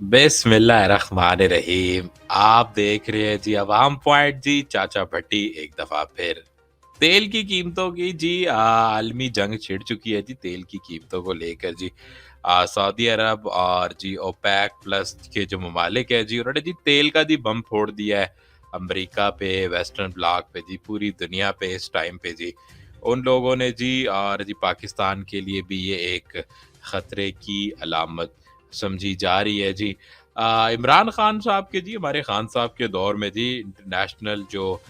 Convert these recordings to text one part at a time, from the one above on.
बिस्मिल्लाहिर्रहमानिर्रहीम। आप देख रहे हैं जी अवाम पॉइंट जी, चाचा भट्टी एक दफ़ा फिर। तेल की कीमतों की जी आलमी जंग छिड़ चुकी है जी तेल की कीमतों को लेकर जी। सऊदी अरब और जी ओपेक प्लस के जो ममालिक है जी उन्होंने जी तेल का जी बम फोड़ दिया है अमेरिका पे, वेस्टर्न ब्लॉक पे जी, पूरी दुनिया पे इस टाइम पे जी। उन लोगों ने जी और जी पाकिस्तान के लिए भी ये एक ख़तरे की अलामत समझी जा रही है जी। इमरान खान साहब के जी, हमारे खान साहब के दौर में जी इंटरनेशनल जो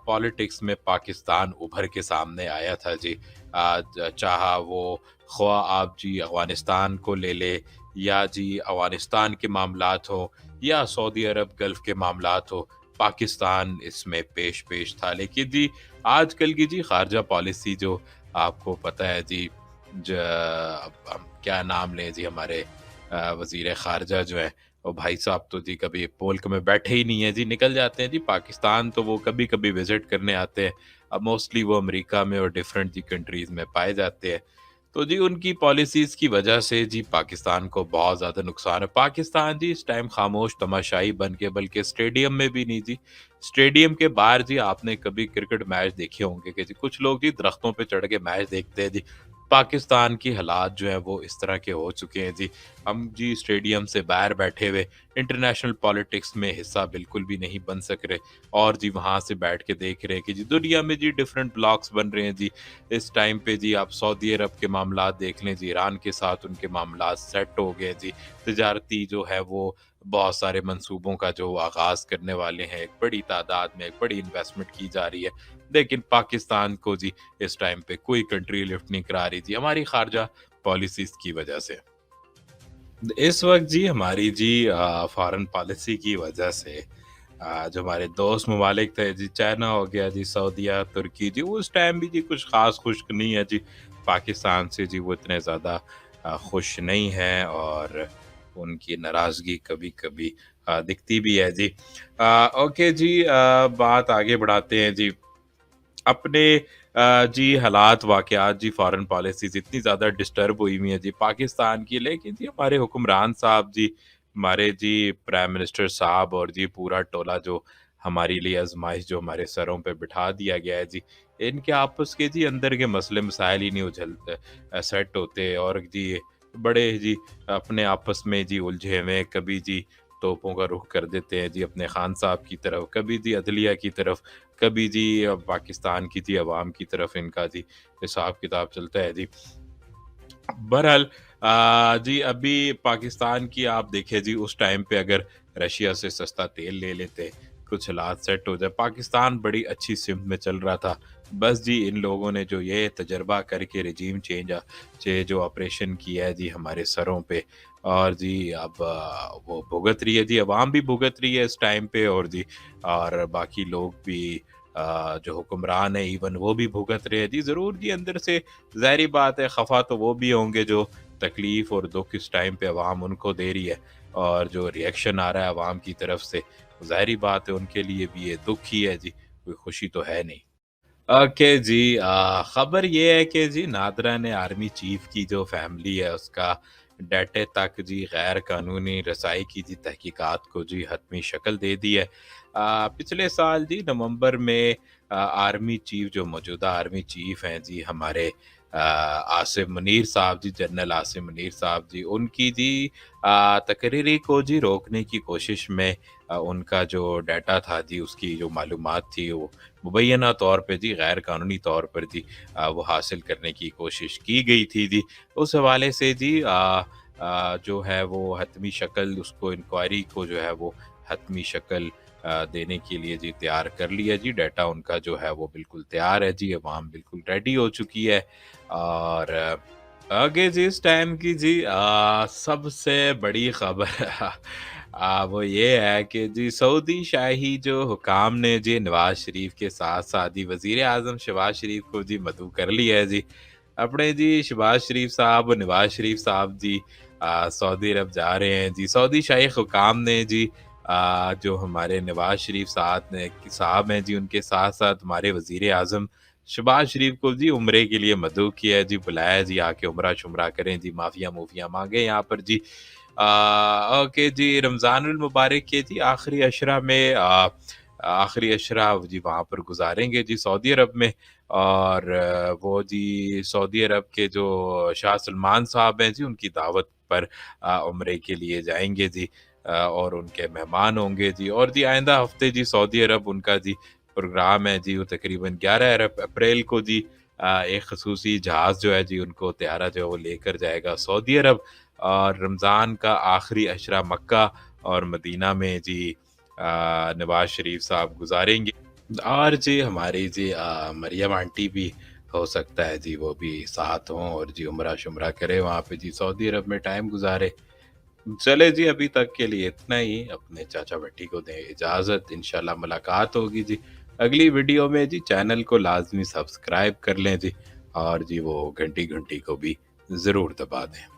पॉलिटिक्स में पाकिस्तान उभर के सामने आया था जी। चाहा वो ख्वा आप जी अफ़गानिस्तान को ले ले या जी अफ़गानिस्तान के मामलात हो या सऊदी अरब गल्फ़ के मामलात हो, पाकिस्तान इसमें पेश-पेश था। लेकिन जी आजकल की जी ख़ारजा पॉलिसी जो आपको पता है जी, ज अब हम क्या नाम लें जी हमारे वज़ीर ख़ारजा जो हैं, वो भाई साहब तो जी कभी मुल्क में बैठे ही नहीं हैं जी, निकल जाते हैं जी पाकिस्तान, तो वो कभी-कभी विज़िट करने आते हैं। अब मोस्टली वो अमेरिका में और डिफरेंट जी कंट्रीज़ में पाए जाते हैं। तो जी उनकी पॉलिसीज़ की वजह से जी पाकिस्तान को बहुत ज़्यादा नुकसान है। पाकिस्तान जी इस टाइम खामोश तमाशाई बन के, बल्कि स्टेडियम में भी नहीं जी, स्टेडियम के बाहर जी आपने कभी क्रिकेट मैच देखे होंगे कि जी कुछ लोग जी दरख्तों पे चढ़ के मैच देखते हैं जी। पाकिस्तान की हालात जो हैं वो इस तरह के हो चुके हैं जी। हम जी स्टेडियम से बाहर बैठे हुए इंटरनेशनल पॉलिटिक्स में हिस्सा बिल्कुल भी नहीं बन सक रहे, और जी वहाँ से बैठ के देख रहे हैं कि जी दुनिया में जी डिफरेंट ब्लॉक्स बन रहे हैं जी। इस टाइम पे जी आप सऊदी अरब के मामलात देख लें जी, ईरान के साथ उनके मामलात सेट हो गए जी। तजारती जो है वो बहुत सारे मंसूबों का जो आगाज़ करने वाले हैं, एक बड़ी तादाद में एक बड़ी इन्वेस्टमेंट की जा रही है। लेकिन पाकिस्तान को जी इस टाइम पे कोई कंट्री लिफ्ट नहीं करा रही थी हमारी खारजा पॉलिसीज़ की वजह से। इस वक़्त जी हमारी जी फ़ॉरेन पॉलिसी की वजह से जो हमारे दोस्त ममालिक थे जी, चाइना हो गया जी, सऊदीया, तुर्की जी, उस टाइम भी जी कुछ ख़ास खुश नहीं है जी। पाकिस्तान से जी वो इतने ज़्यादा खुश नहीं हैं, और उनकी नाराज़गी कभी-कभी दिखती भी है जी। ओके जी, बात आगे बढ़ाते हैं जी। अपने जी हालात वाक़यात जी फ़ॉरेन पॉलिसीज़ इतनी ज़्यादा डिस्टर्ब हुई हुई हैं जी पाकिस्तान की, लेकिन जी हमारे हुक्मरान साहब जी, हमारे जी प्राइम मिनिस्टर साहब और जी पूरा टोला जो हमारे लिए आज़माइश जो हमारे सरों पे बिठा दिया गया है जी, इनके आपस के जी अंदर के मसले मसाइल ही नहीं सेट होते, और जी बड़े जी अपने आपस में जी उलझे हुए हैं। कभी जी तोपों का रुख कर देते हैं जी अपने खान साहब की तरफ, कभी जी अदलिया की तरफ, कभी जी पाकिस्तान की जी अवाम की तरफ इनका जी हिसाब किताब चलता है जी। बहरहाल जी अभी पाकिस्तान की आप देखें जी, उस टाइम पे अगर रशिया से सस्ता तेल ले लेते, कुछ हालात सेट हो जाए, पाकिस्तान बड़ी अच्छी सिमत में चल रहा था। बस जी इन लोगों ने जो ये तजर्बा करके रिजीम जो ऑपरेशन किया है जी हमारे सरों पे, और जी अब वो भुगत रही है जी, अवाम भी भुगत रही है इस टाइम पे, और बाकी लोग भी जो हुक्मरान है इवन वो भी भुगत रहे हैं जी। ज़रूर जी अंदर से ज़ाहिर बात है खफ़ा तो वो भी होंगे, जो तकलीफ़ और दुःख इस टाइम पे अवाम उनको दे रही है, और जो रिएक्शन आ रहा है अवाम की तरफ से, ज़ाहिर बात है उनके लिए भी ये दुःख ही है जी, कोई खुशी तो है नहीं। ओके जी, खबर ये है कि जी नादरा ने आर्मी चीफ की जो फैमिली है उसका डाटे तक जी गैर कानूनी रसाई की जी तहकीकात को जी हतमी शक्ल दे दी है। पिछले साल जी नवंबर में आर्मी चीफ, जो मौजूदा आर्मी चीफ हैं जी हमारे आसिम मुनीर साहब जी, जनरल आसिम मुनीर साहब जी, उनकी जी तकरीरी को जी रोकने की कोशिश में उनका जो डाटा था जी, उसकी जो मालूमात थी वो मुबैना तौर पे जी गैर कानूनी तौर पर जी वो हासिल करने की कोशिश की गई थी जी। उस हवाले से जी जो है वो हतमी शक्ल, उसको इंक्वायरी को जो है वो हतमी शक्ल देने के लिए जी तैयार कर लिया जी। डाटा उनका जो है वो बिल्कुल तैयार है जी, अवाम बिल्कुल रेडी हो चुकी है। और आगे जी इस टाइम की जी सबसे बड़ी खबर वो ये है कि जी सऊदी शाही जो हुकाम ने जी नवाज शरीफ के साथ साथ ही वजीर आजम शहबाज शरीफ को जी मदऊ कर लिया है जी। अपने जी शहबाज शरीफ साहब और नवाज शरीफ साहब जी सऊदी अरब जा रहे हैं जी। सऊदी शाही हुकाम ने जी जो हमारे नवाज शरीफ साहब हैं जी, उनके साथ साथ हमारे वजीर आजम शहबाज शरीफ को जी उम्रे के लिए मदऊ किया है जी, बुलाया जी आके उम्रा शुमरा करें जी, माफिया मूफिया मांगे यहाँ पर जी। اوکے جی، رمضان المبارک کے جی آخری عشرہ میں آخری عشرہ جی وہاں پر گزاریں گے جی سعودی عرب میں، اور وہ جی سعودی عرب کے جو شاہ سلمان صاحب ہیں جی ان کی دعوت پر عمرے کے لیے جائیں گے جی، اور ان کے مہمان ہوں گے جی، اور جی آئندہ ہفتے جی سعودی عرب ان کا جی پروگرام ہے جی، وہ تقریباً 11 اپریل کو جی ایک خصوصی جہاز جو ہے جی ان کو طیارہ جو ہے وہ لے کر جائے گا سعودی عرب، اور رمضان کا آخری عشرہ مکہ اور مدینہ میں جی نواز شریف صاحب گزاریں گے، اور جی ہماری جی مریم آنٹی بھی ہو سکتا ہے جی وہ بھی ساتھ ہوں اور جی عمرہ شمرہ کرے وہاں پہ جی سعودی عرب میں ٹائم گزارے۔ چلے جی ابھی تک کے لیے اتنا ہی، اپنے چاچا بھٹی کو دیں اجازت، انشاءاللہ ملاقات ہوگی جی اگلی ویڈیو میں جی، چینل کو لازمی سبسکرائب کر لیں جی، اور جی وہ گھنٹی گھنٹی کو بھی ضرور دبا دیں۔